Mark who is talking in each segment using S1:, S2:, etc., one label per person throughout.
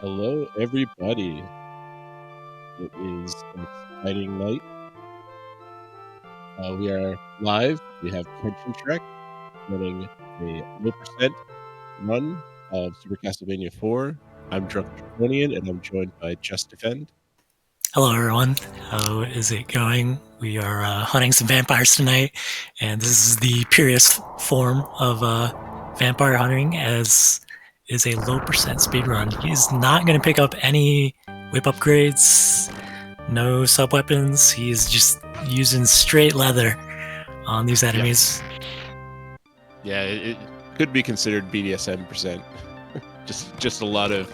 S1: Hello, everybody. It is an exciting night. We are live. We have kenshintrek running a low percent run of Super Castlevania 4. I'm Drunk Draconian, and I'm joined by Just Defend.
S2: Hello, everyone. How is it going? We are hunting some vampires tonight, and this is the purest form of vampire hunting, as is a low percent speed run. He's not going to pick up any whip upgrades, no sub weapons. He's just using straight leather on these enemies.
S1: Yeah, it could be considered BDSM percent. just a lot of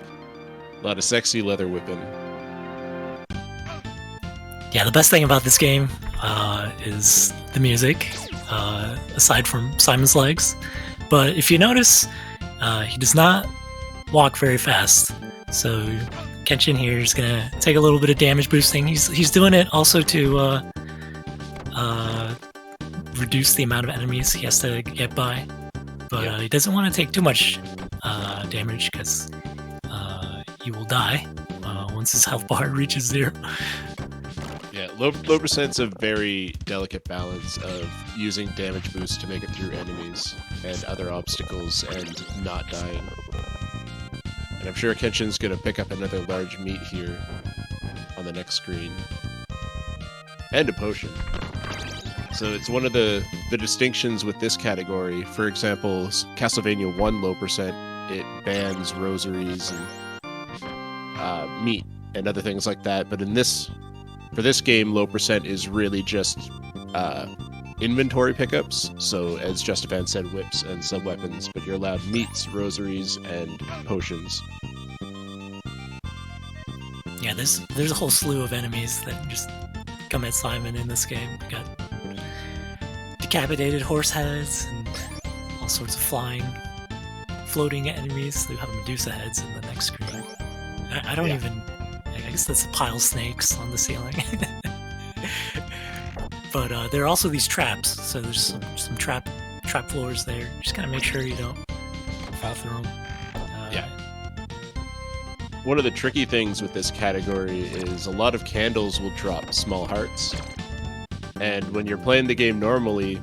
S1: sexy leather whipping.
S2: Yeah, the best thing about this game is the music, aside from Simon's legs. But if you notice, he does not walk very fast. So Kenshin here is gonna take a little bit of damage boosting. He's doing it also to reduce the amount of enemies he has to get by. But he doesn't want to take too much damage because he will die once his health bar reaches 0.
S1: Yeah, low percent's a very delicate balance of using damage boost to make it through enemies and other obstacles and not dying. And I'm sure Kenshin's going to pick up another large meat here on the next screen. And a potion. So it's one of the distinctions with this category. For example, Castlevania 1 low percent, it bans rosaries and meat and other things like that. But for this game, low percent is really just inventory pickups. So as Justifan said, whips and sub-weapons, but you're allowed meats, rosaries, and potions.
S2: Yeah, there's a whole slew of enemies that just come at Simon in this game. We got decapitated horse heads and all sorts of floating enemies. We have Medusa heads in the next screen. I don't even... I guess that's a pile of snakes on the ceiling. But there are also these traps, so there's some trap floors there. Just gotta make sure you don't fall through them.
S1: Yeah. One of the tricky things with this category is a lot of candles will drop small hearts. And when you're playing the game normally,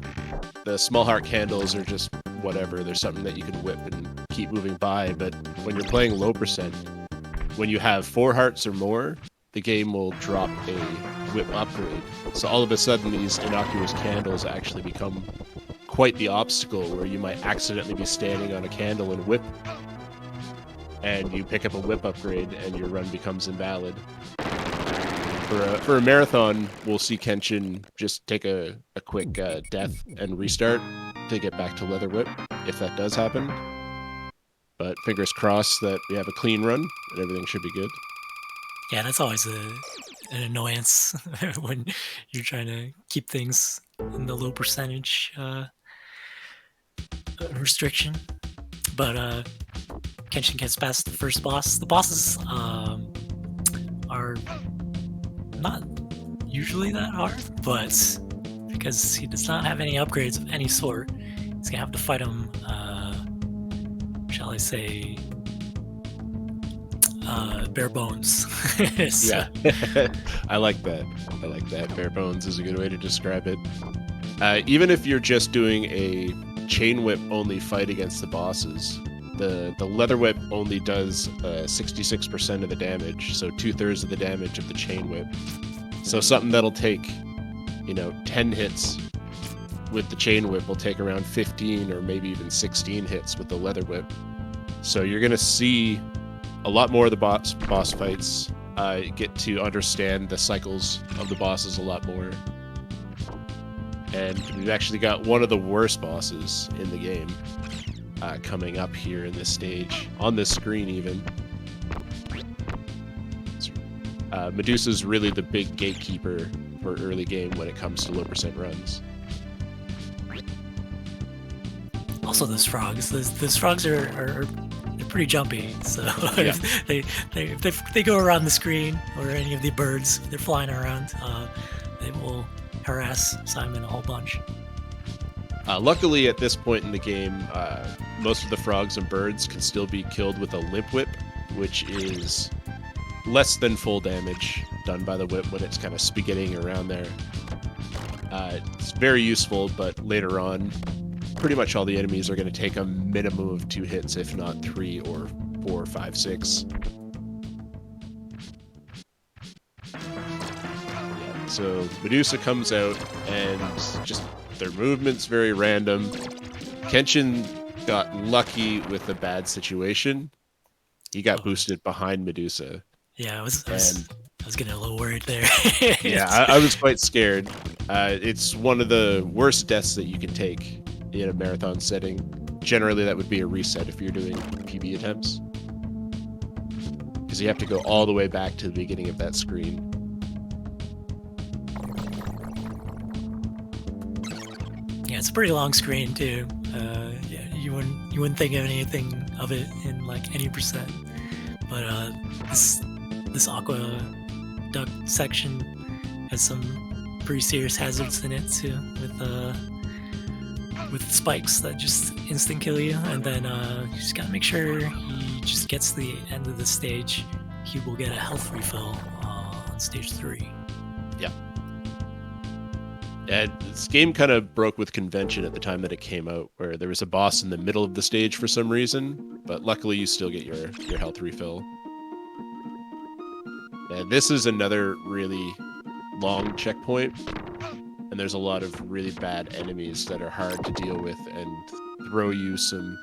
S1: the small heart candles are just whatever. There's something that you can whip and keep moving by. But when you're playing low percent, when you have 4 hearts or more, the game will drop a whip upgrade. So all of a sudden, these innocuous candles actually become quite the obstacle, where you might accidentally be standing on a candle and whip, and you pick up a whip upgrade, and your run becomes invalid. For a marathon, we'll see Kenshin just take a quick death and restart to get back to leather whip, if that does happen. But fingers crossed that we have a clean run and everything should be good.
S2: Yeah, that's always an annoyance when you're trying to keep things in the low percentage restriction. But Kenshin gets past the first boss. The bosses are not usually that hard, but because he does not have any upgrades of any sort, he's gonna have to fight him, shall I say, bare bones.
S1: So. Yeah, I like that. Bare bones is a good way to describe it. Even if you're just doing a chain whip only fight against the bosses, the leather whip only does 66% of the damage, so 2/3 of the damage of the chain whip. So something that'll take 10 hits with the chain whip will take around 15 or maybe even 16 hits with the leather whip. So you're gonna see a lot more of the boss fights. Get to understand the cycles of the bosses a lot more. And we've actually got one of the worst bosses in the game coming up here in this stage, on this screen even. Medusa's really the big gatekeeper for early game when it comes to low percent runs.
S2: Also, those frogs. Those frogs are pretty jumpy. So
S1: Yeah.
S2: if they go around the screen, or any of the birds, they're flying around, they will harass Simon a whole bunch.
S1: Luckily, at this point in the game, most of the frogs and birds can still be killed with a limp whip, which is less than full damage done by the whip when it's kind of spaghettiing around there. It's very useful, but later on, pretty much all the enemies are going to take a minimum of 2 hits, if not 3 or 4, 5, 6. Yeah, so Medusa comes out, and just their movement's very random. Kenshin got lucky with a bad situation. He got boosted behind Medusa.
S2: Yeah, I was getting a little worried there.
S1: Yeah, I was quite scared. It's one of the worst deaths that you can take in a marathon setting. Generally, that would be a reset if you're doing PB attempts. Because you have to go all the way back to the beginning of that screen.
S2: Yeah, it's a pretty long screen too. Yeah, you wouldn't think of anything of it in like any percent. But this aqueduct section has some pretty serious hazards in it too, with spikes that just instant kill you, and then you just gotta make sure he just gets to the end of the stage. He will get a health refill on stage 3.
S1: Yeah. And this game kind of broke with convention at the time that it came out, where there was a boss in the middle of the stage for some reason, but luckily you still get your health refill. And this is another really long checkpoint, and there's a lot of really bad enemies that are hard to deal with and throw you some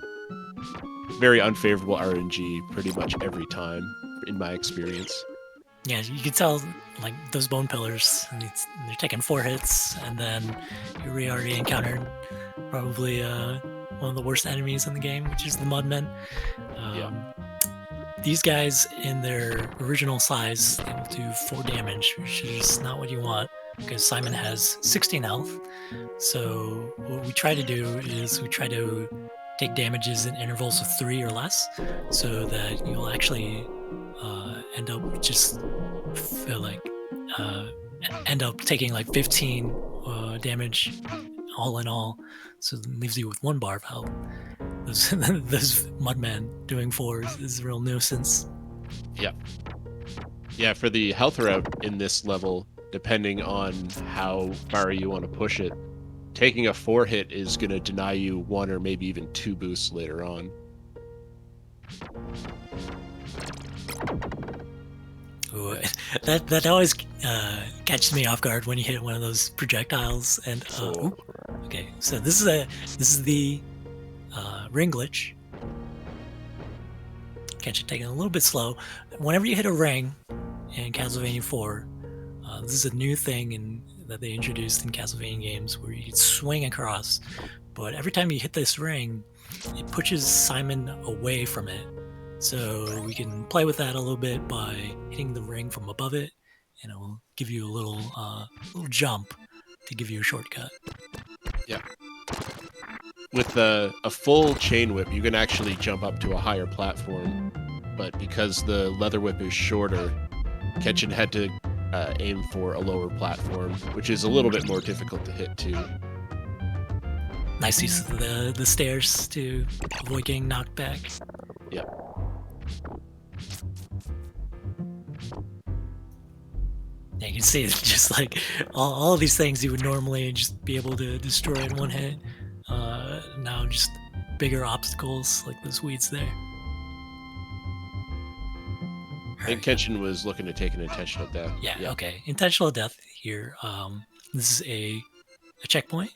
S1: very unfavorable RNG pretty much every time, in my experience.
S2: Yeah, you can tell, like, those bone pillars, and they're taking 4 hits, and then you already encountered probably one of the worst enemies in the game, which is the Mudmen. These guys, in their original size, they will do 4 damage, which is not what you want, because Simon has 16 health. So what we try to do is we try to take damages in intervals of 3 or less, so that you'll actually end up just end up taking like 15 damage all in all, so it leaves you with 1 bar of health. Those Mudmen doing 4 is a real nuisance.
S1: Yeah, for the health route in this level, depending on how far you want to push it, taking a 4 hit is going to deny you 1 or maybe even 2 boosts later on.
S2: Ooh, that always catches me off guard when you hit one of those projectiles. And okay, so this is the ring glitch. Catch it taking a little bit slow. Whenever you hit a ring in Castlevania 4, this is a new thing that they introduced in Castlevania games, where you can swing across. But every time you hit this ring, it pushes Simon away from it. So we can play with that a little bit by hitting the ring from above it, and it will give you a little jump to give you a shortcut.
S1: Yeah. With a full chain whip, you can actually jump up to a higher platform, but because the leather whip is shorter, Kenshin had to aim for a lower platform, which is a little bit more difficult to hit too.
S2: Nice use of the stairs to avoid getting knocked back.
S1: Yep.
S2: Yeah, you can see it's just like all of these things you would normally just be able to destroy in 1 hit. Now just bigger obstacles like those weeds there.
S1: I think Kenshin was looking to take an intentional death.
S2: Yeah, okay. Intentional death here. This is a checkpoint.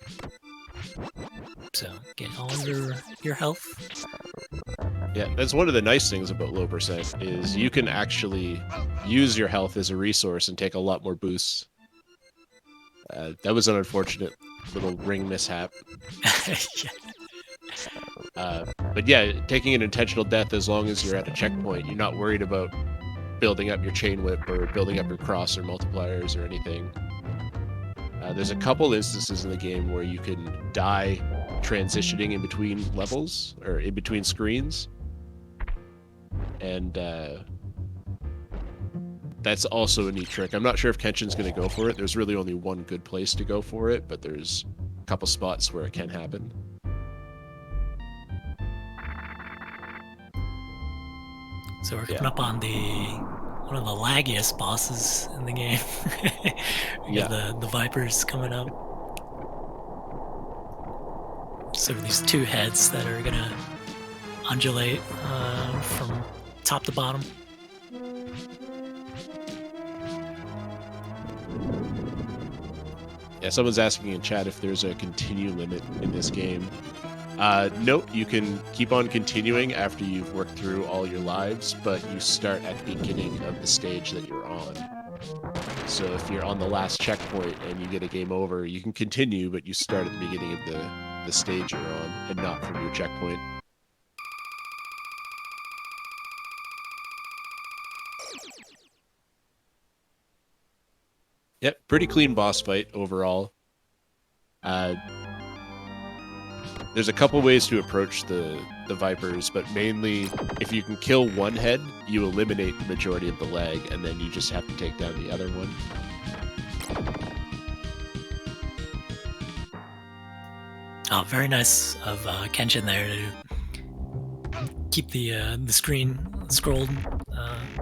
S2: So get all your health.
S1: Yeah, that's one of the nice things about low percent, is you can actually use your health as a resource and take a lot more boosts. That was an unfortunate little ring mishap. But yeah, taking an intentional death, as long as you're at a checkpoint, you're not worried about building up your chain whip or building up your cross or multipliers or anything. There's a couple instances in the game where you can die transitioning in between levels or in between screens, and that's also a neat trick. I'm not sure if Kenshin's going to go for it. There's really only one good place to go for it, but there's a couple spots where it can happen.
S2: So we're coming up on one of the laggiest bosses in the game. We got the Vipers coming up. So these two heads that are gonna undulate from top to bottom.
S1: Yeah, someone's asking in chat if there's a continue limit in this game. Nope, you can keep on continuing after you've worked through all your lives, but you start at the beginning of the stage that you're on. So if you're on the last checkpoint and you get a game over, you can continue, but you start at the beginning of the stage you're on and not from your checkpoint. Yep, pretty clean boss fight overall. There's a couple ways to approach the Vipers, but mainly if you can kill one head, you eliminate the majority of the lag, and then you just have to take down the other one.
S2: Oh, very nice of Kenshin there to keep the screen scrolled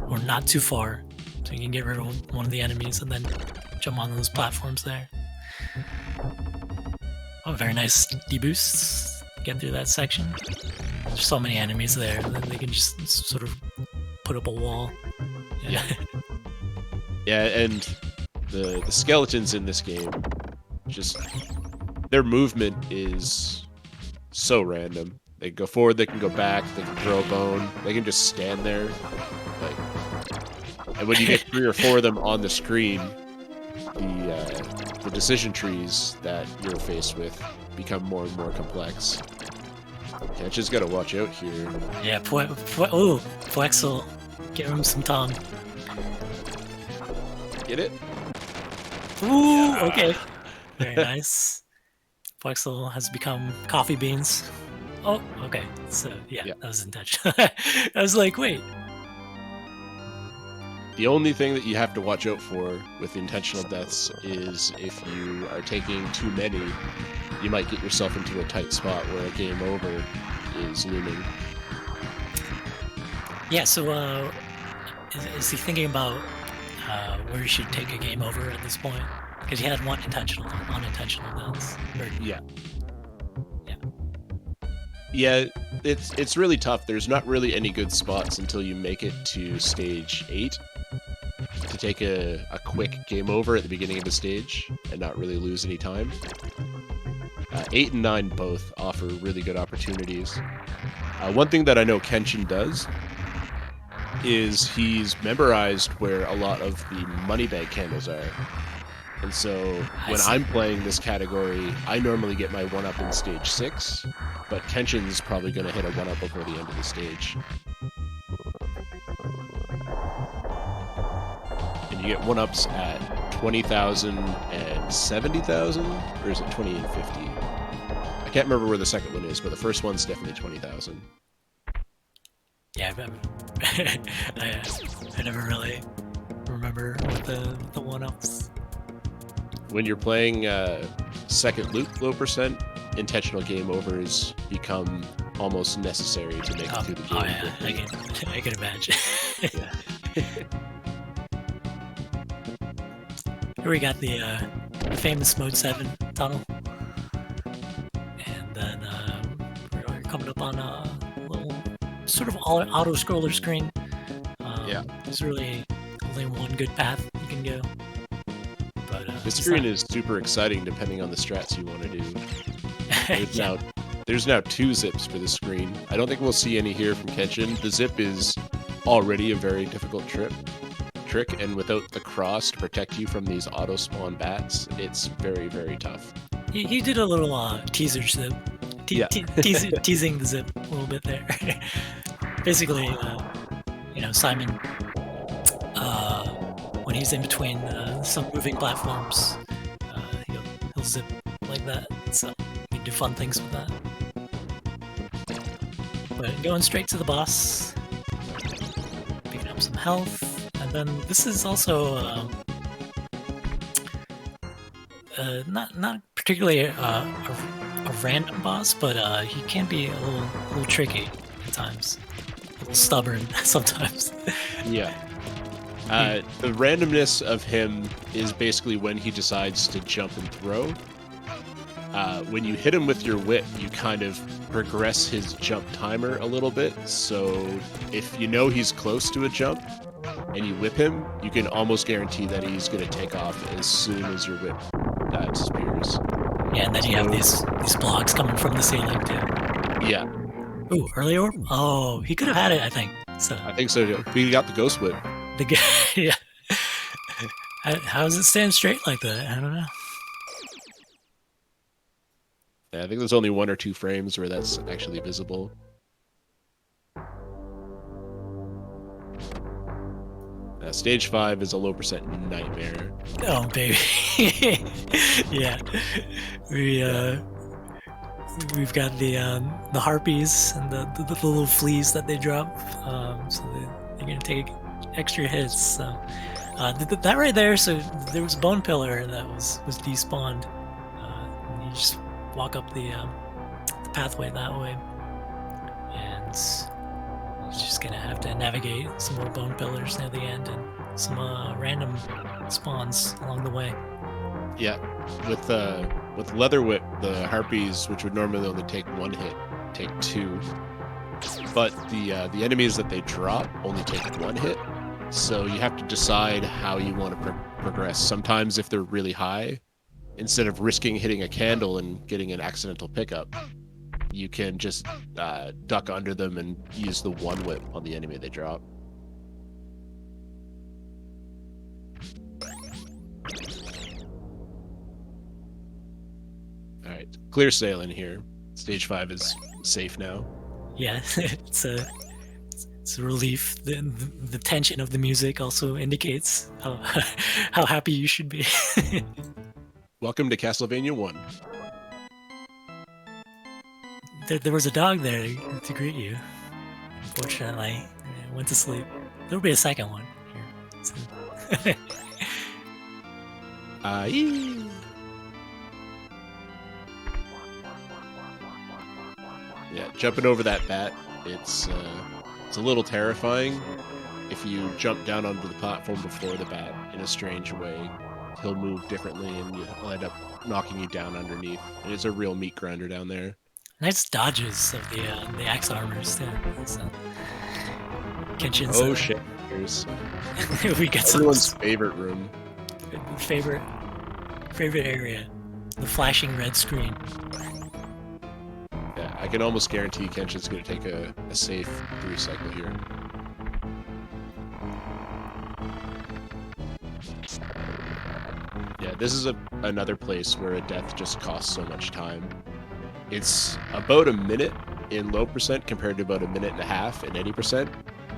S2: or not too far, so you can get rid of one of the enemies and then jump on those platforms there. Oh, very nice deboosts. Get through that section. There's so many enemies there, and then they can just sort of put up a wall.
S1: Yeah. Yeah, and the skeletons in this game, just their movement is so random. They can go forward, they can go back, they can throw a bone, they can just stand there. And when you get 3 or 4 of them on the screen, the decision trees that you're faced with become more and more complex. Just gotta watch out here.
S2: Yeah, Poexel, give him some tongue.
S1: Get it?
S2: Ooh, yeah. Okay. Very nice. Poexel has become coffee beans. Oh, okay. So, yeah. That was intentional. I was like, wait.
S1: The only thing that you have to watch out for with intentional deaths is if you are taking too many, you might get yourself into a tight spot where a game over is looming. Yeah,
S2: so is he thinking about where he should take a game over at this point? Because he had one unintentional deaths.
S1: Yeah, it's really tough. There's not really any good spots until you make it to stage 8 to take a quick game over at the beginning of the stage and not really lose any time. 8 and 9 both offer really good opportunities. One thing that I know Kenshin does is he's memorized where a lot of the money bag candles are. And so when I'm playing this category, I normally get my 1-up in stage 6, but Kenshin's probably going to hit a 1-up before the end of the stage. And you get 1-ups at 20,000 and 70,000, or is it 20 and 50? I can't remember where the second one is, but the first one's definitely 20,000.
S2: Yeah, I never really remember what the 1-ups.
S1: When you're playing second loop low percent, intentional game overs become almost necessary to make it through the game.
S2: Oh yeah, I can imagine. Here we got the famous Mode 7 tunnel. And then we're coming up on a little sort of auto-scroller screen. There's really only one good path you can go.
S1: This screen is super exciting depending on the strats you want to do. There's now 2 zips for the screen. I don't think we'll see any here from Kenshin. The zip is already a very difficult trick, and without the cross to protect you from these auto-spawn bats, it's very, very tough.
S2: He did a little teaser zip. Teasing the zip a little bit there. Basically, Simon, when he's in between some moving platforms, he'll zip like that. So you can do fun things with that. But going straight to the boss, picking up some health, and then this is also not particularly a random boss, but he can be a little tricky at times. little stubborn sometimes.
S1: Yeah. The randomness of him is basically when he decides to jump and throw. When you hit him with your whip, you kind of progress his jump timer a little bit. So if you know he's close to a jump and you whip him, you can almost guarantee that he's going to take off as soon as your whip disappears.
S2: Yeah, and then you have these blocks coming from the ceiling too.
S1: Yeah.
S2: Ooh, early orb? Oh, he could have had it, I think. So
S1: I think so too. We got the ghost whip.
S2: Yeah. How does it stand straight like that? I don't know.
S1: Yeah, I think there's only 1 or 2 frames where that's actually visible. Stage 5 is a low percent nightmare.
S2: Oh baby. Yeah. We've got the harpies and the little fleas that they drop. So they're gonna take extra hits. So that right there. So there was a bone pillar that was despawned. And you just walk up the pathway that way, and you're just gonna have to navigate some more bone pillars near the end and some random spawns along the way.
S1: Yeah, with leather whip, the harpies, which would normally only take 1 hit, take 2. But the enemies that they drop only take 1 hit. So you have to decide how you want to progress. Sometimes if they're really high, instead of risking hitting a candle and getting an accidental pickup, you can just duck under them and use the 1 whip on the enemy they drop. All right, clear sailing here. Stage 5 is safe now.
S2: Yeah, it's a relief. The tension of the music also indicates how happy you should be.
S1: Welcome to Castlevania 1.
S2: There was a dog there to greet you. Unfortunately, it went to sleep. There'll be a second one here.
S1: Yeah, jumping over that bat, it's a little terrifying. If you jump down onto the platform before the bat in a strange way, he'll move differently and he'll end up knocking you down underneath. And it's a real meat grinder down there.
S2: Nice dodges of the axe armors too. So, Kenshin's,
S1: oh shit! Here's
S2: we got
S1: everyone's favorite room.
S2: Favorite area, the flashing red screen.
S1: Yeah, I can almost guarantee Kenshin's going to take a safe 3 cycle here. Yeah, this is another place where a death just costs so much time. It's about a minute in low percent compared to about a minute and a half in any percent,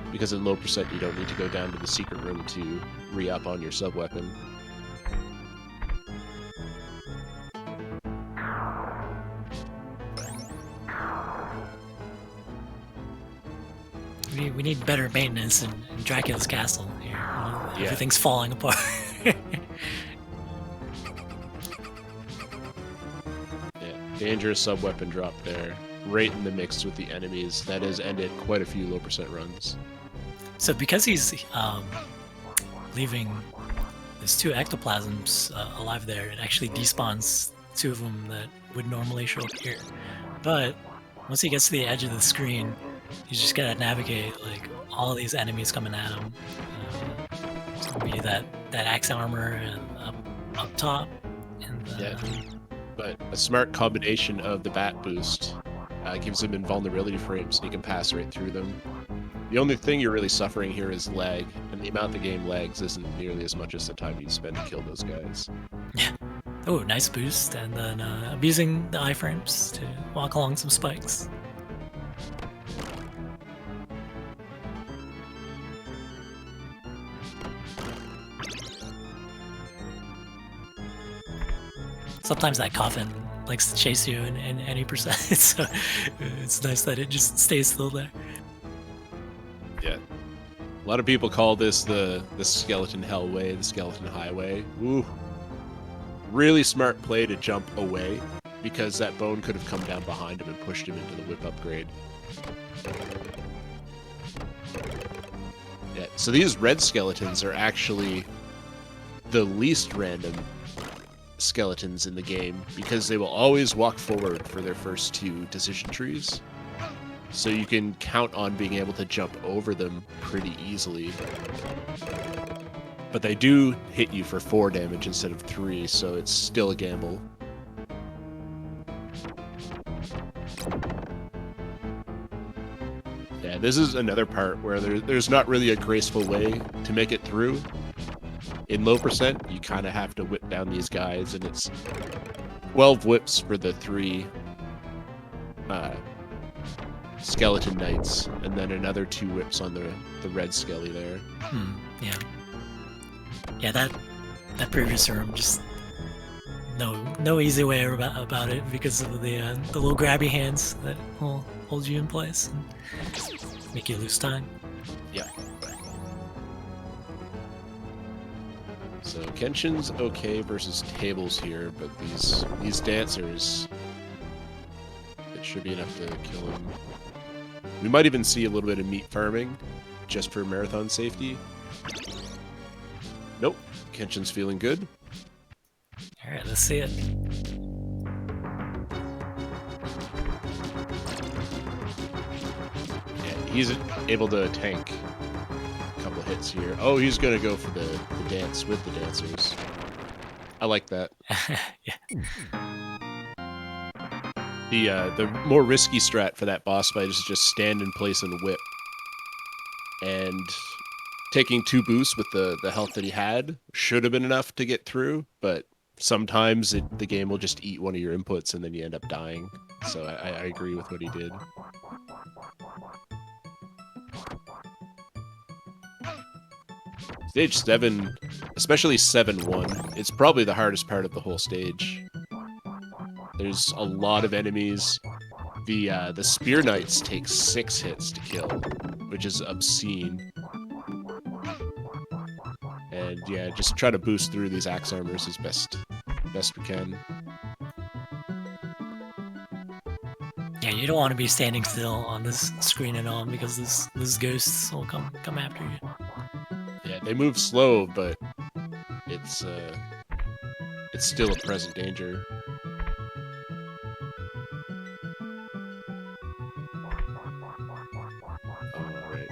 S1: because in low percent you don't need to go down to the secret room to re-up on your sub-weapon.
S2: We need better maintenance in Dracula's castle here.
S1: Yeah.
S2: Everything's falling apart.
S1: Dangerous sub-weapon drop there, right in the mix with the enemies. That has ended quite a few low percent runs.
S2: So because he's leaving there's 2 ectoplasms alive there, it actually despawns 2 of them that would normally show up here. But once he gets to the edge of the screen, he's just gotta navigate like all of these enemies coming at him. So maybe that axe armor and up top, and
S1: but a smart combination of the bat boost gives him invulnerability frames, and he can pass right through them. The only thing you're really suffering here is lag, and the amount the game lags isn't nearly as much as the time you spend to kill those guys.
S2: Yeah. Oh, nice boost, and then abusing the iframes to walk along some spikes. Sometimes that coffin likes to chase you in any percent, so it's nice that it just stays still there.
S1: Yeah. A lot of people call this the skeleton hell way, the skeleton highway. Ooh. Really smart play to jump away, because that bone could have come down behind him and pushed him into the whip upgrade. Yeah, so these red skeletons are actually the least random skeletons in the game because they will always walk forward for their first 2 decision trees. So you can count on being able to jump over them pretty easily. But they do hit you for 4 damage instead of 3, so it's still a gamble. Yeah, this is another part where there's not really a graceful way to make it through. In low percent, you kind of have to whip down these guys, and it's 12 whips for the 3 skeleton knights, and then another 2 whips on the red skelly there.
S2: Yeah. Yeah, that previous room, just no easy way about it because of the little grabby hands that will hold you in place and make you lose time.
S1: Yeah. So Kenshin's okay versus tables here, but these dancers, it should be enough to kill him. We might even see a little bit of meat farming, just for marathon safety. Nope, Kenshin's feeling good.
S2: Alright, let's see it.
S1: Yeah, he's able to tank a couple hits here. Oh, he's gonna go for the dance with the dancers. I like that.
S2: Yeah.
S1: The more risky strat for that boss fight is just stand in place and whip. And taking 2 boosts with the health that he had should have been enough to get through, but sometimes the game will just eat one of your inputs and then you end up dying. So I agree with what he did. Stage 7, especially 7-1, it's probably the hardest part of the whole stage. There's a lot of enemies. The Spear Knights take 6 hits to kill, which is obscene. And yeah, just try to boost through these axe armors as best we can.
S2: Yeah, you don't want to be standing still on this screen at all because this ghosts will come after you.
S1: Yeah, they move slow, but it's still a present danger. Alright.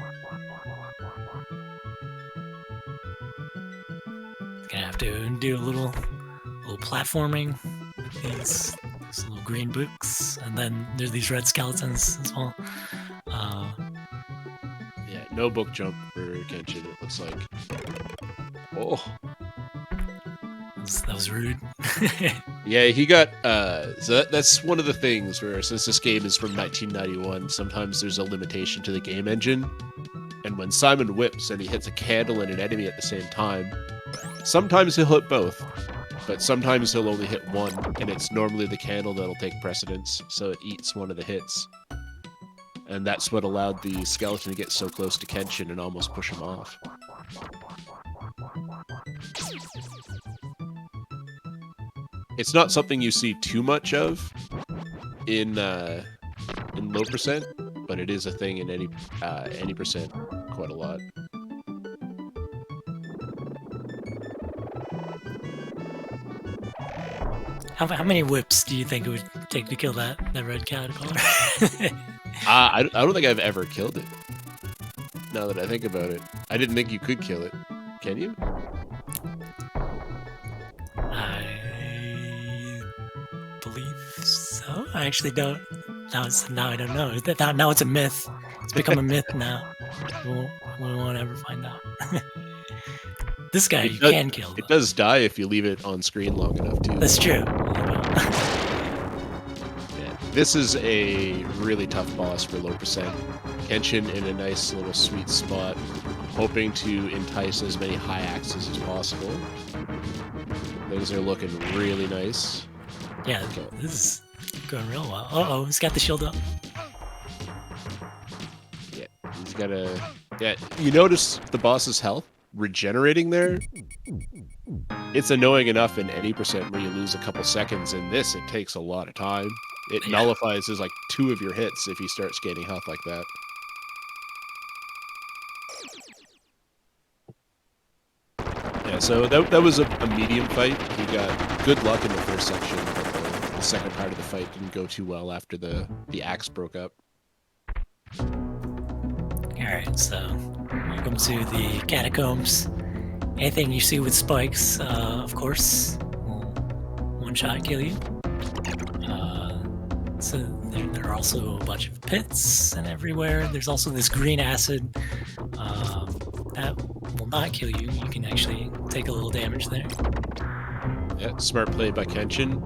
S2: Gonna have to do a little platforming with these little green books, and then there's these red skeletons as well.
S1: Yeah, no book jump for Kenshin, it looks like. Oh.
S2: That was rude.
S1: Yeah, he got, so that's one of the things where, since this game is from 1991, sometimes there's a limitation to the game engine. And when Simon whips and he hits a candle and an enemy at the same time, sometimes he'll hit both, but sometimes he'll only hit one, and it's normally the candle that'll take precedence, so it eats one of the hits. And that's what allowed the skeleton to get so close to Kenshin and almost push him off. It's not something you see too much of in low percent, but it is a thing in any percent quite a lot.
S2: How many whips do you think it would take to kill that red caterpillar?
S1: I don't think I've ever killed it. Now that I think about it, I didn't think you could kill it. Can you?
S2: I believe so. I actually don't. Now I don't know. Now it's a myth. It's become a myth now. We won't ever find out. This guy you can kill.
S1: It does die if you leave it on screen long enough, too.
S2: That's true.
S1: Yeah, this is a really tough boss for low percent. Kenshin in a nice little sweet spot, hoping to entice as many high axes as possible. Things are looking really nice.
S2: Yeah, okay. This is going real well. Uh-oh, he's got the shield up.
S1: Yeah, he's got a... Yeah, you notice the boss's health regenerating there? It's annoying enough in any percent where you lose a couple seconds. In this, it takes a lot of time. It nullifies as like 2 of your hits if he starts gaining health like that. Yeah, so that was a medium fight. He got good luck in the first section, but the second part of the fight didn't go too well after the axe broke up.
S2: Alright, so welcome to the Catacombs. Anything you see with spikes, of course, will one-shot kill you. So there are also a bunch of pits and everywhere. There's also this green acid that will not kill you. You can actually take a little damage there.
S1: Yeah, smart play by Kenshin.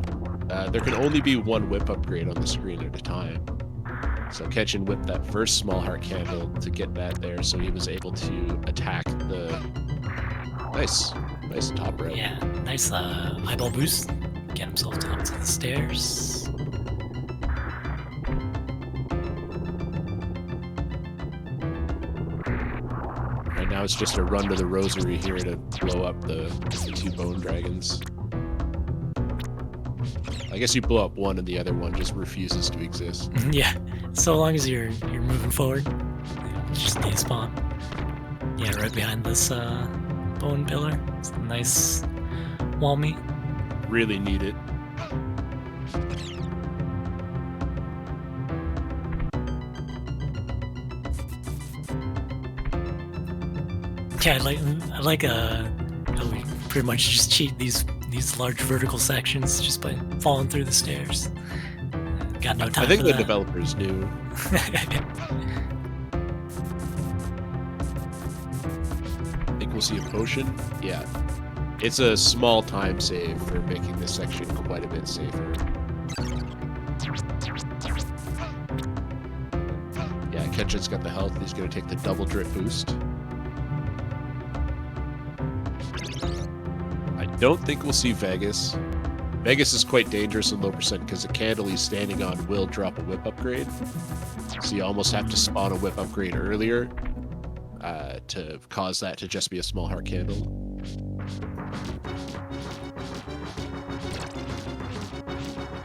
S1: There can only be one whip upgrade on the screen at a time. So Kenshin whipped that first small heart candle to get that there, so he was able to attack the nice top right.
S2: Yeah, nice eyeball boost. Get himself up to the stairs.
S1: Right now it's just a run to the rosary here to blow up the two bone dragons. I guess you blow up one and the other one just refuses to exist.
S2: Yeah, so long as you're moving forward, you just need to spawn. Yeah, right behind this bone pillar. It's a nice wall meat.
S1: Really need it.
S2: Yeah, I like how we pretty much just cheat these large vertical sections just by falling through the stairs. Got no time.
S1: I think
S2: for
S1: the
S2: that.
S1: developers knew. I think we'll see a potion. Yeah. It's a small time save for making this section quite a bit safer. Yeah, Kenshin's got the health. He's going to take the double drip boost. I don't think we'll see Vegas. Vegas is quite dangerous in low percent because the candle he's standing on will drop a whip upgrade. So you almost have to spawn a whip upgrade earlier to cause that to just be a small heart candle.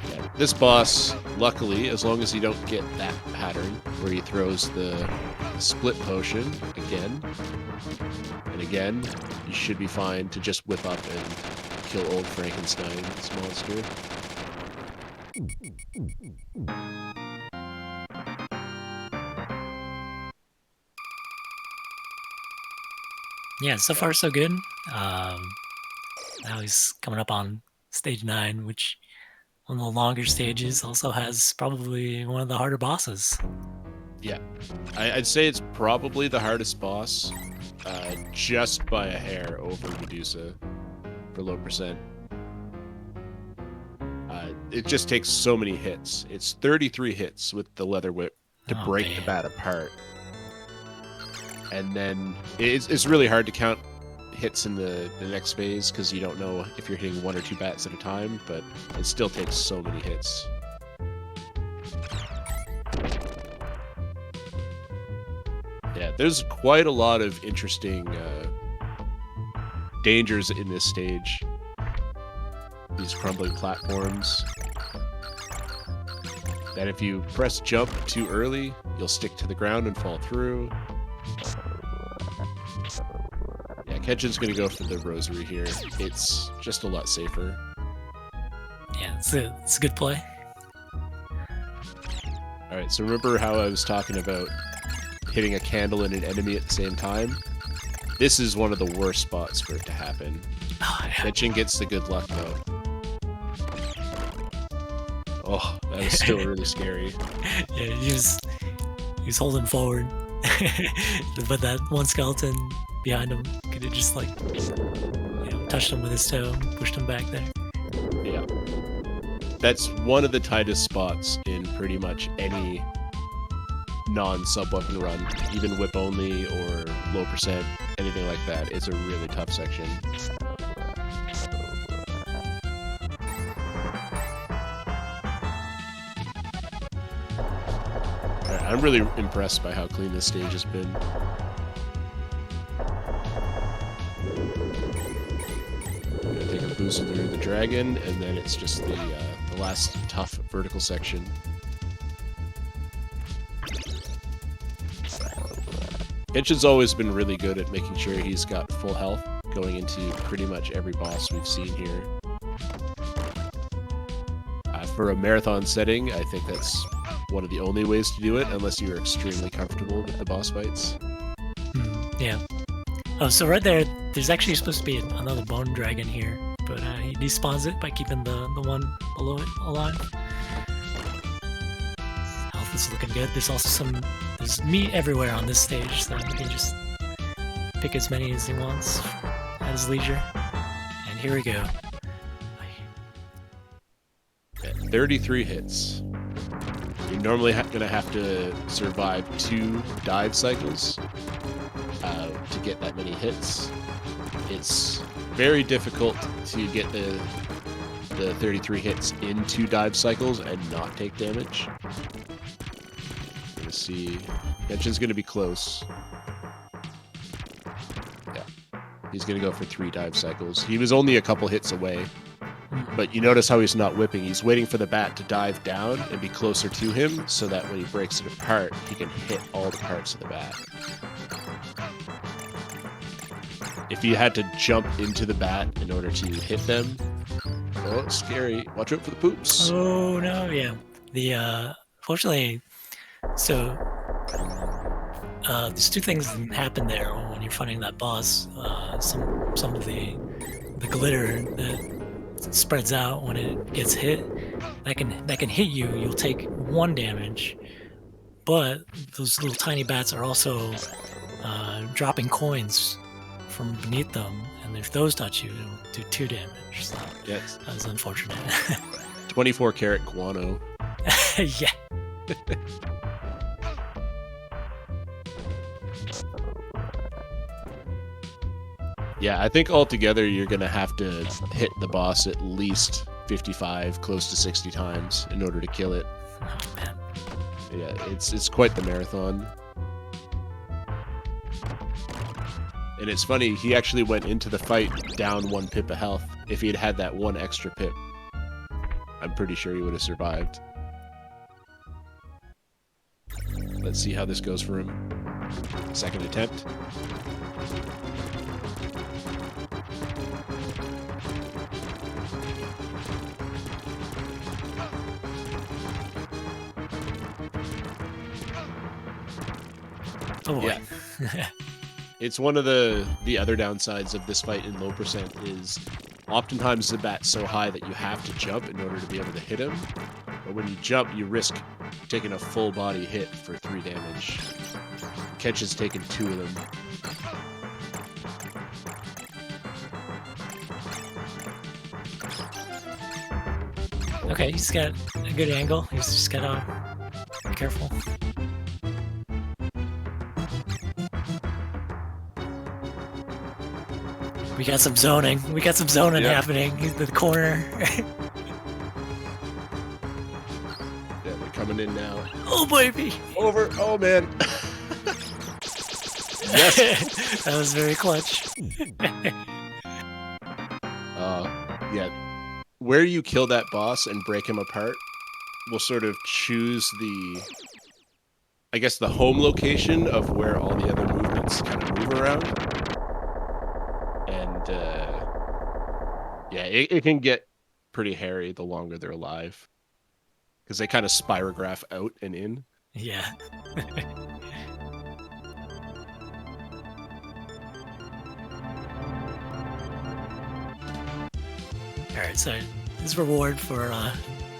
S1: Yeah, this boss, luckily, as long as you don't get that pattern where he throws the split potion again and again, you should be fine to just whip up and kill old Frankenstein's monster.
S2: Yeah, so far so good. Now he's coming up on stage 9, which one of the longer stages, also has probably one of the harder bosses.
S1: Yeah, I'd say it's probably the hardest boss, just by a hair over Medusa for low percent. It just takes so many hits. It's 33 hits with the leather whip to break the bat apart. And then it's really hard to count hits in the next phase because you don't know if you're hitting 1 or 2 bats at a time, but it still takes so many hits. Yeah, there's quite a lot of interesting dangers in this stage. These crumbling platforms. That if you press jump too early, you'll stick to the ground and fall through. Yeah, Kenshin's gonna go for the rosary here. It's just a lot safer.
S2: Yeah, it's a good play.
S1: Alright, so remember how I was talking about hitting a candle and an enemy at the same time? This is one of the worst spots for it to happen.
S2: Oh, yeah.
S1: Kenshin gets the good luck though. Oh, that was still really scary.
S2: Yeah, he was holding forward, but that one skeleton behind him could have just touched him with his toe, pushed him back there.
S1: Yeah, that's one of the tightest spots in pretty much any non-sub-weapon run, even whip only or low percent, anything like that. It's a really tough section. I'm really impressed by how clean this stage has been. I'm gonna take a boost through the dragon, and then it's just the last tough vertical section. Kenshin's always been really good at making sure he's got full health going into pretty much every boss we've seen here. For a marathon setting, I think that's one of the only ways to do it, unless you're extremely comfortable with the boss fights.
S2: Yeah. Oh, so right there's actually supposed to be another bone dragon here, but he despawns it by keeping the one below it alive. Health is looking good. There's also there's meat everywhere on this stage, so he can just pick as many as he wants at his leisure. And here we go.
S1: 33 hits. You're normally gonna have to survive 2 dive cycles to get that many hits. It's very difficult to get the 33 hits in 2 dive cycles and not take damage. Let's see. Kenshin's gonna be close. Yeah. He's gonna go for 3 dive cycles. He was only a couple hits away. But you notice how he's not whipping. He's waiting for the bat to dive down and be closer to him so that when he breaks it apart, he can hit all the parts of the bat. If you had to jump into the bat in order to hit them, oh, it's scary. Watch out for the poops.
S2: Oh, no, yeah. Fortunately, so there's 2 things that happen there when you're fighting that boss. Some of the glitter that spreads out when it gets hit, that can hit you. You'll take 1 damage, but those little tiny bats are also dropping coins from beneath them, and if those touch you, it'll do 2 damage. So
S1: yes,
S2: that was unfortunate.
S1: 24 karat guano.
S2: Yeah.
S1: Yeah, I think altogether you're going to have to hit the boss at least 55, close to 60 times in order to kill it.
S2: Oh, man.
S1: Yeah, it's quite the marathon. And it's funny, he actually went into the fight down 1 pip of health. If he had had that 1 extra pip, I'm pretty sure he would have survived. Let's see how this goes for him. Second attempt.
S2: Oh boy.
S1: Yeah. It's one of the other downsides of this fight in low percent is oftentimes the bat's so high that you have to jump in order to be able to hit him. But when you jump, you risk taking a full body hit for 3 damage. Kenshin's taken 2 of them.
S2: Okay, he's got a good angle. He's just gotta be careful. We got some zoning. Happening. He's in the corner.
S1: Yeah, they're coming in now.
S2: Oh, baby!
S1: Over. Oh, man. Yes.
S2: That was very clutch.
S1: Yeah. Where you kill that boss and break him apart will sort of choose I guess, the home location of where all the other movements kind of move around. And, yeah, it can get pretty hairy the longer they're alive. Because they kind of spirograph out and in.
S2: Yeah. Alright, so his reward for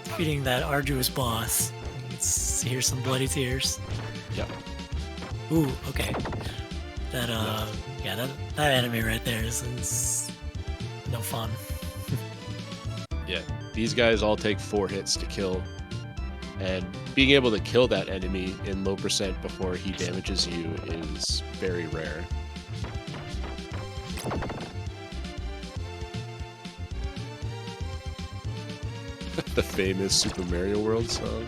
S2: defeating that arduous boss. Let's hear some bloody tears.
S1: Yep.
S2: Ooh, okay. That yeah, that enemy right there is no fun.
S1: Yeah, these guys all take 4 hits to kill. And being able to kill that enemy in low percent before he damages you is very rare. The famous Super Mario World song.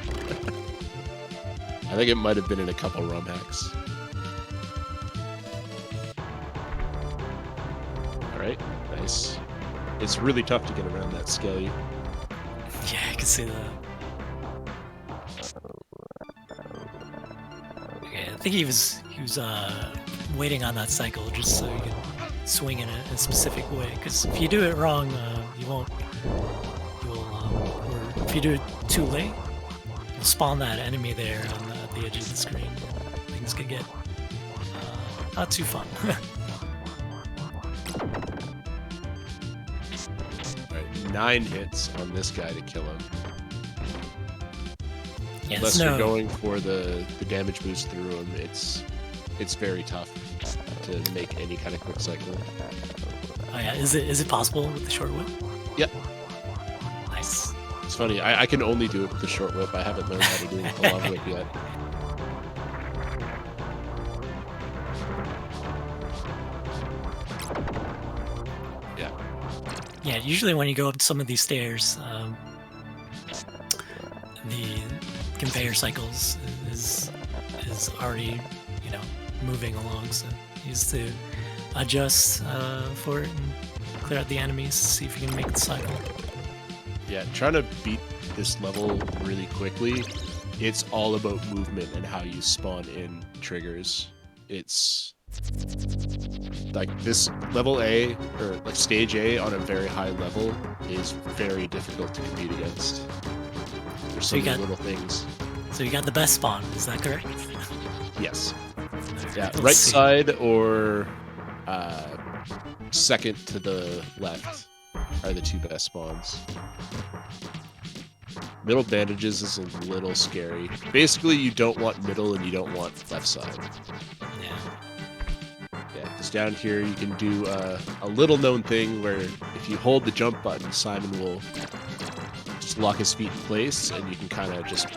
S1: I think it might have been in a couple rum hacks. Alright, nice. It's really tough to get around that skelly.
S2: Yeah, I can see that. Okay, I think he was waiting on that cycle just so he could swing in a specific way. Because if you do it wrong, you won't. Or if you do it too late, you'll spawn that enemy there on the edge of the screen. Things can get not too fun.
S1: Alright, 9 hits on this guy to kill him.
S2: Yeah,
S1: Unless you're going for the damage boost through him, it's very tough to make any kind of quick cycle.
S2: Oh yeah, is it possible with the short whip?
S1: Yep.
S2: Nice.
S1: It's funny, I can only do it with the short whip. I haven't learned how to do a long whip yet. Yeah.
S2: Yeah, usually when you go up some of these stairs, the conveyor cycles is already, moving along, so you just to adjust for it and clear out the enemies, see if you can make the cycle.
S1: Yeah, trying to beat this level really quickly, it's all about movement and how you spawn in triggers. It's like this level A, or like stage A on a very high level is very difficult to compete against. There's so many little things.
S2: So you got the best spawn, is that correct?
S1: Yes. Yeah, right side or second to the left are the 2 best spawns. Middle bandages is a little scary. Basically, you don't want middle and you don't want left side.
S2: Yeah.
S1: Yeah, because down here you can do a little known thing where if you hold the jump button, Simon will just lock his feet in place and you can kind of just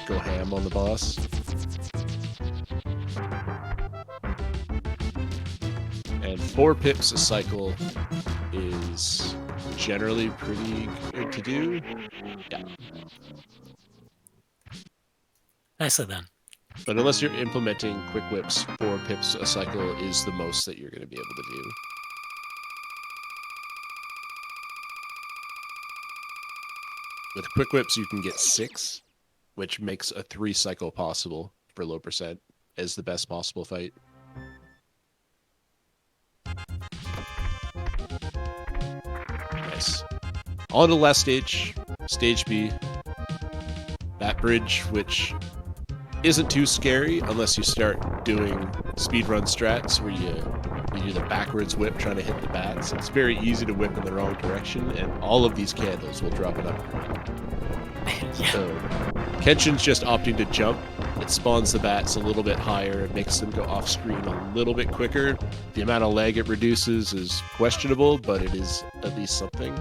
S1: go ham on the boss. And 4 pips a cycle is generally pretty good to do. Yeah.
S2: Nicely done.
S1: But unless you're implementing quick whips, 4 pips a cycle is the most that you're going to be able to do. With quick whips, you can get 6, which makes a 3 cycle possible for low percent as the best possible fight. Nice. On to the last stage, stage B. That bridge, which isn't too scary unless you start doing speedrun strats where you do the backwards whip trying to hit the bats. It's very easy to whip in the wrong direction, and all of these candles will drop an upgrade.
S2: Yeah.
S1: So Kenshin's just opting to jump. It spawns the bats a little bit higher. It makes them go off screen a little bit quicker. The amount of lag it reduces is questionable, but it is at least something.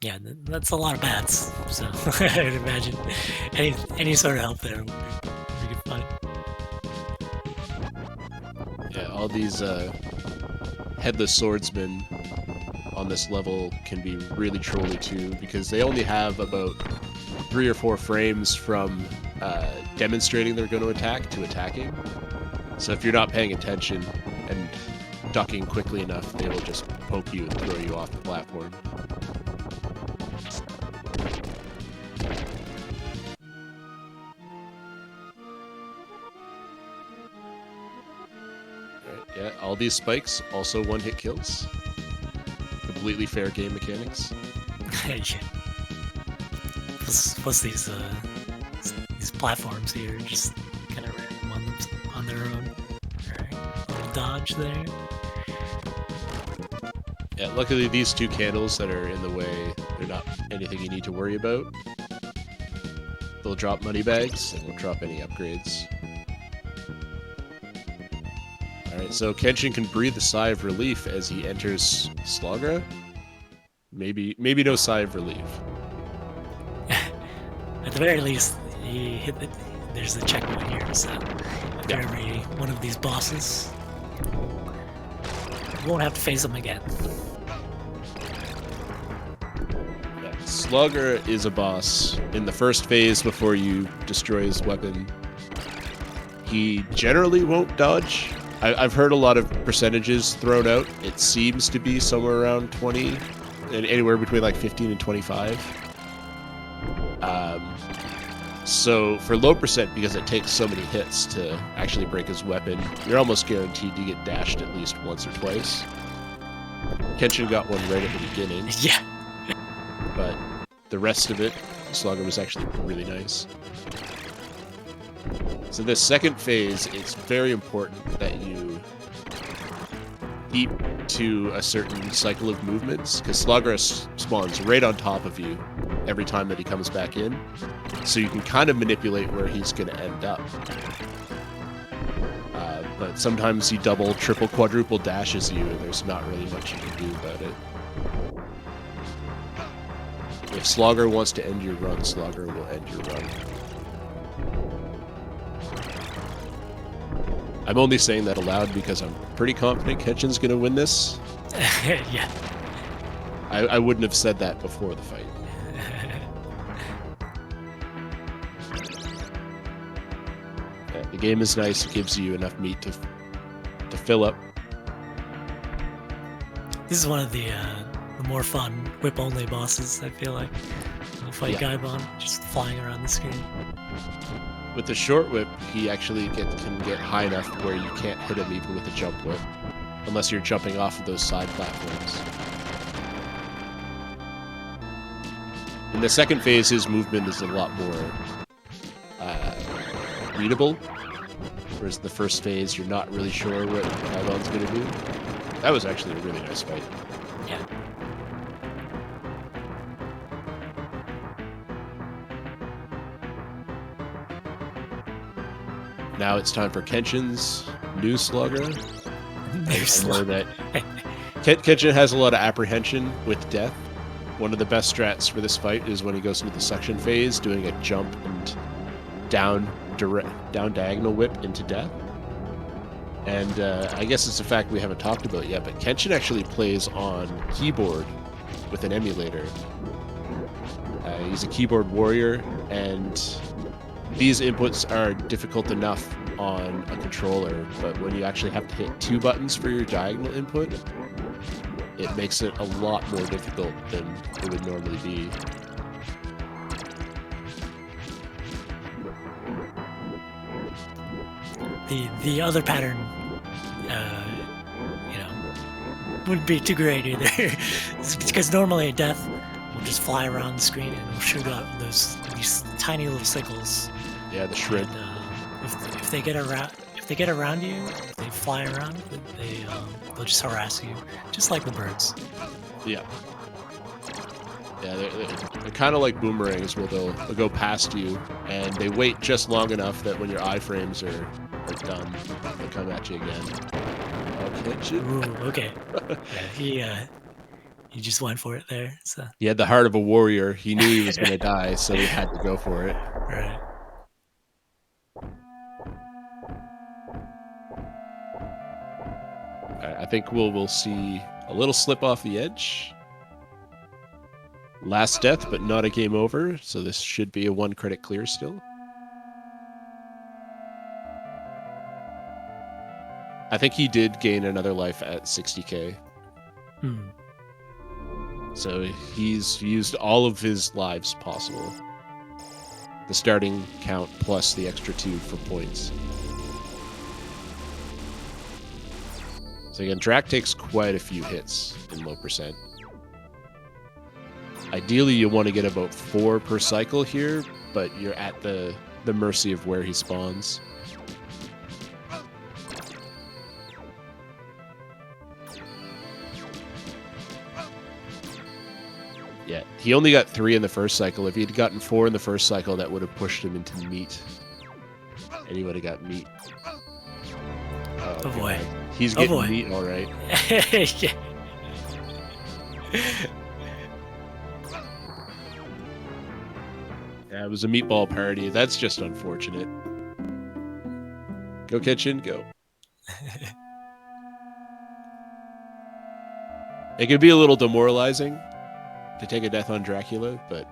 S2: Yeah, that's a lot of bats, so I'd imagine any sort of help there would be good fun.
S1: Yeah, all these headless swordsmen on this level can be really trolly too, because they only have about 3 or 4 frames from demonstrating they're going to attack to attacking. So if you're not paying attention and ducking quickly enough, they will just poke you and throw you off the platform. Yeah, all these spikes also 1-hit kills. Completely fair game mechanics.
S2: Yeah. Plus these platforms here just kind of random on their own. Alright, little dodge there.
S1: Yeah, luckily these 2 candles that are in the way, they're not anything you need to worry about. They'll drop money bags and won't drop any upgrades. Alright, so Kenshin can breathe a sigh of relief as he enters Slagra. Maybe no sigh of relief.
S2: At the very least, he hit there's a checkpoint here, so after every one of these bosses, you won't have to face them again.
S1: Yeah, Slugger is a boss in the first phase before you destroy his weapon. He generally won't dodge. I've heard a lot of percentages thrown out. It seems to be somewhere around 20, and anywhere between like 15 and 25. So for low percent, because it takes so many hits to actually break his weapon, you're almost guaranteed to get dashed at least once or twice. Kenshin got one right at the beginning.
S2: Yeah.
S1: But the rest of it, Slugger was actually really nice. So this second phase, it's very important that you keep to a certain cycle of movements, because Slugger spawns right on top of you every time that he comes back in, so you can kind of manipulate where he's going to end up. But sometimes he double, triple, quadruple dashes you, and there's not really much you can do about it. If Slugger wants to end your run, Slugger will end your run. I'm only saying that aloud because I'm pretty confident Kenshin's going to win this.
S2: Yeah.
S1: I wouldn't have said that before the fight. The game is nice. It gives you enough meat to fill up.
S2: This is one of the more fun whip-only bosses, I feel like. When you fight Gaibon, just flying around the screen.
S1: With the short whip, he actually can get high enough where you can't hit him even with a jump whip, unless you're jumping off of those side platforms. In the second phase, his movement is a lot more readable, whereas the first phase, you're not really sure what Gaibon's going to do. That was actually a really nice fight.
S2: Yeah.
S1: Now it's time for Kenshin's new Slugger. I know that Kenshin has a lot of apprehension with death. One of the best strats for this fight is when he goes into the suction phase, doing a jump and down diagonal whip into death. And I guess it's a fact we haven't talked about yet, but Kenshin actually plays on keyboard with an emulator. He's a keyboard warrior, and these inputs are difficult enough on a controller, but when you actually have to hit 2 buttons for your diagonal input, it makes it a lot more difficult than it would normally be.
S2: The other pattern, wouldn't be too great either. Because normally death will just fly around the screen and it'll shoot out these tiny little sickles.
S1: Yeah, the shrimp.
S2: And, if they get around you, if they fly around, they'll just harass you, just like the birds.
S1: Yeah. Yeah, they're kind of like boomerangs, where they'll go past you, and they wait just long enough that when your iframes are done, they'll come at you again.
S2: Ooh, okay. Yeah, he just went for it there. So
S1: he had the heart of a warrior. He knew he was going to die, so he had to go for it.
S2: Right.
S1: I think we'll see a little slip off the edge. Last death, but not a game over, so this should be a 1 credit clear still. I think he did gain another life at 60k. So he's used all of his lives possible. The starting count plus the extra 2 for points. So again, Drac takes quite a few hits in low percent. Ideally, you want to get about 4 per cycle here, but you're at the mercy of where he spawns. Yeah, he only got 3 in the first cycle. If he had gotten 4 in the first cycle, that would have pushed him into meat. And he would have got meat.
S2: Oh boy.
S1: He's getting meat, all right.
S2: Yeah.
S1: Yeah, it was a meatball party. That's just unfortunate. Go Kenshin, go. It can be a little demoralizing to take a death on Dracula, but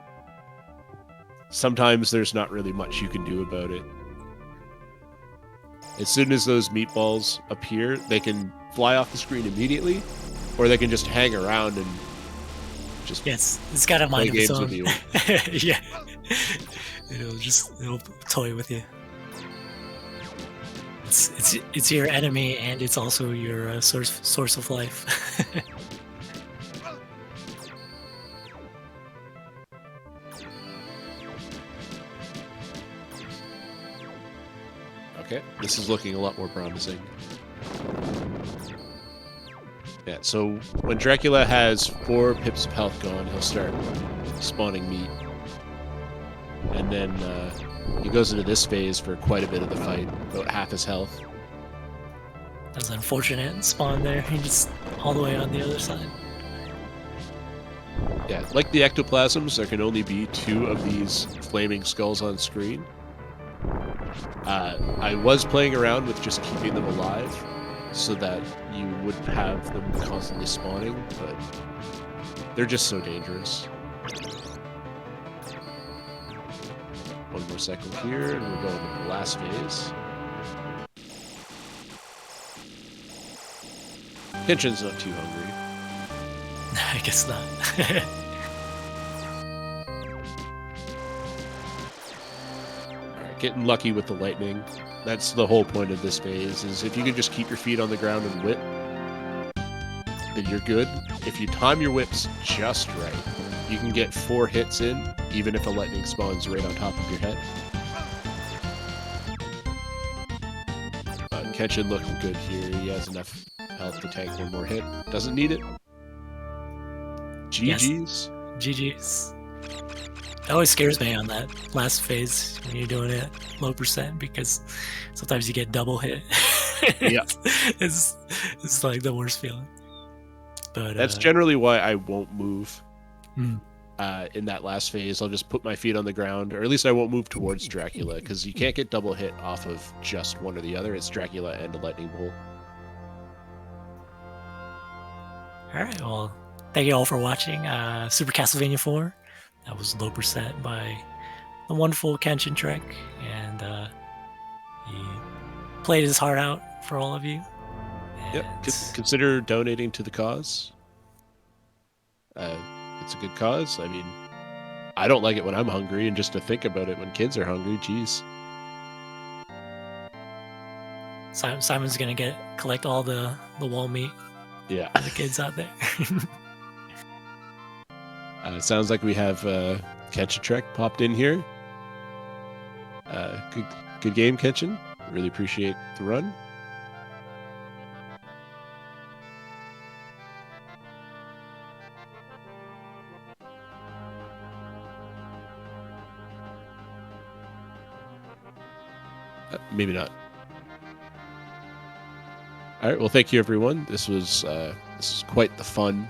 S1: sometimes there's not really much you can do about it. As soon as those meatballs appear, they can fly off the screen immediately, or they can just hang around and just
S2: it's got a mind of its own.
S1: with you.
S2: Yeah. it'll toy with you. It's your enemy, and it's also your source of life.
S1: Okay, this is looking a lot more promising. Yeah, so when Dracula has 4 pips of health gone, he'll start spawning meat. And then he goes into this phase for quite a bit of the fight, about half his health.
S2: That's unfortunate spawn there. He just all the way on the other side.
S1: Yeah, like the ectoplasms, there can only be 2 of these flaming skulls on screen. I was playing around with just keeping them alive so that you wouldn't have them constantly spawning, but they're just so dangerous. One more second here, and we're going to the last phase. Kenshin's not too hungry.
S2: I guess not.
S1: Alright, getting lucky with the lightning. That's the whole point of this phase, is if you can just keep your feet on the ground and whip, then you're good. If you time your whips just right, you can get 4 hits in, even if a lightning spawns right on top of your head. Kenshin looking good here. He has enough health to tank 1 more hit. Doesn't need it. GG's.
S2: Yes. GG's. That always scares me on that last phase when you're doing it low percent, because sometimes you get double hit.
S1: Yeah.
S2: It's like the worst feeling. But
S1: that's generally why I won't move
S2: Hmm.
S1: in that last phase. I'll just put my feet on the ground, or at least I won't move towards Dracula, because you can't get double hit off of just one or the other. It's Dracula and a lightning bolt.
S2: All right, well, thank you all for watching Super Castlevania 4. That was low percent by the wonderful kenshintrek, and he played his heart out for all of you.
S1: Yep. Consider donating to the cause. It's a good cause. I mean, I don't like it when I'm hungry, and just to think about it when kids are hungry, geez.
S2: Simon's gonna collect all the wall meat.
S1: Yeah.
S2: For the kids out there.
S1: It sounds like we have kenshintrek popped in here. Good game, Kenshin. Really appreciate the run. Maybe not. All right. Well, thank you, everyone. This is quite the fun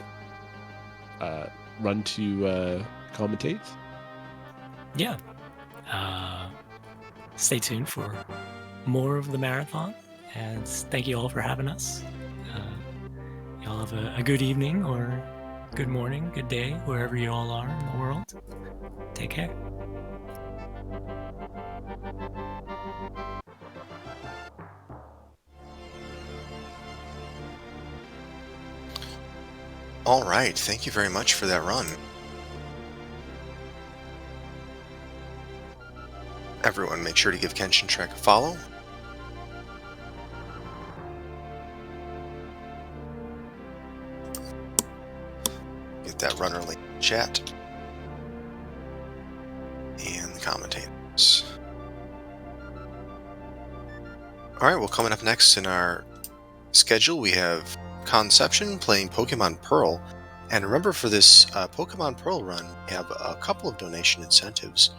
S1: run to commentate.
S2: Yeah. Stay tuned for more of the marathon, and thank you all for having us. Y'all have a good evening, or good morning, good day, wherever you all are in the world. Take care.
S3: All right, thank you very much for that run. Everyone, make sure to give kenshintrek a follow. Get that runner link in the chat. And the commentators. All right, well, coming up next in our schedule, we have Conception playing Pokemon Pearl. And remember, for this Pokemon Pearl run, we have a couple of donation incentives.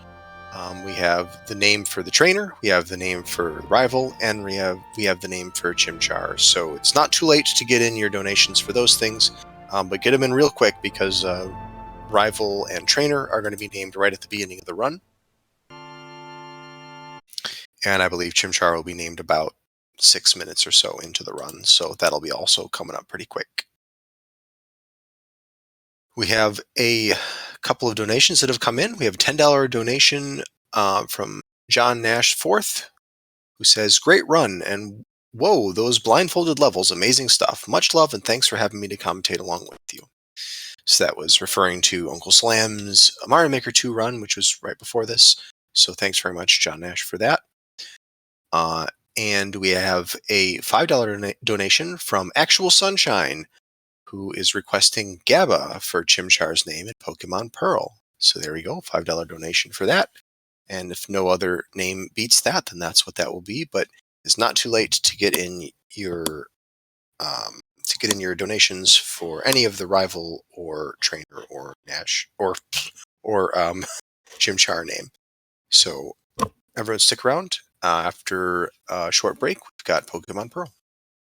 S3: We have the name for the trainer, we have the name for rival, and we have the name for Chimchar. So it's not too late to get in your donations for those things, but get them in real quick, because rival and trainer are going to be named right at the beginning of the run. And I believe Chimchar will be named about 6 minutes or so into the run, so that'll be also coming up pretty quick. We have a couple of donations that have come in. We have a $10 donation from John Nash IV, who says, "Great run, and whoa, those blindfolded levels, amazing stuff. Much love, and thanks for having me to commentate along with you." So that was referring to Uncle Slam's Mario Maker 2 run, which was right before this. So thanks very much, John Nash, for that. And we have a $5 donation from Actual Sunshine, who is requesting GABA for Chimchar's name in Pokemon Pearl. So there we go, $5 donation for that. And if no other name beats that, then that's what that will be. But it's not too late to get in your donations for any of the rival or trainer or Nash or Chimchar name. So everyone stick around. After a short break, we've got Pokemon Pearl.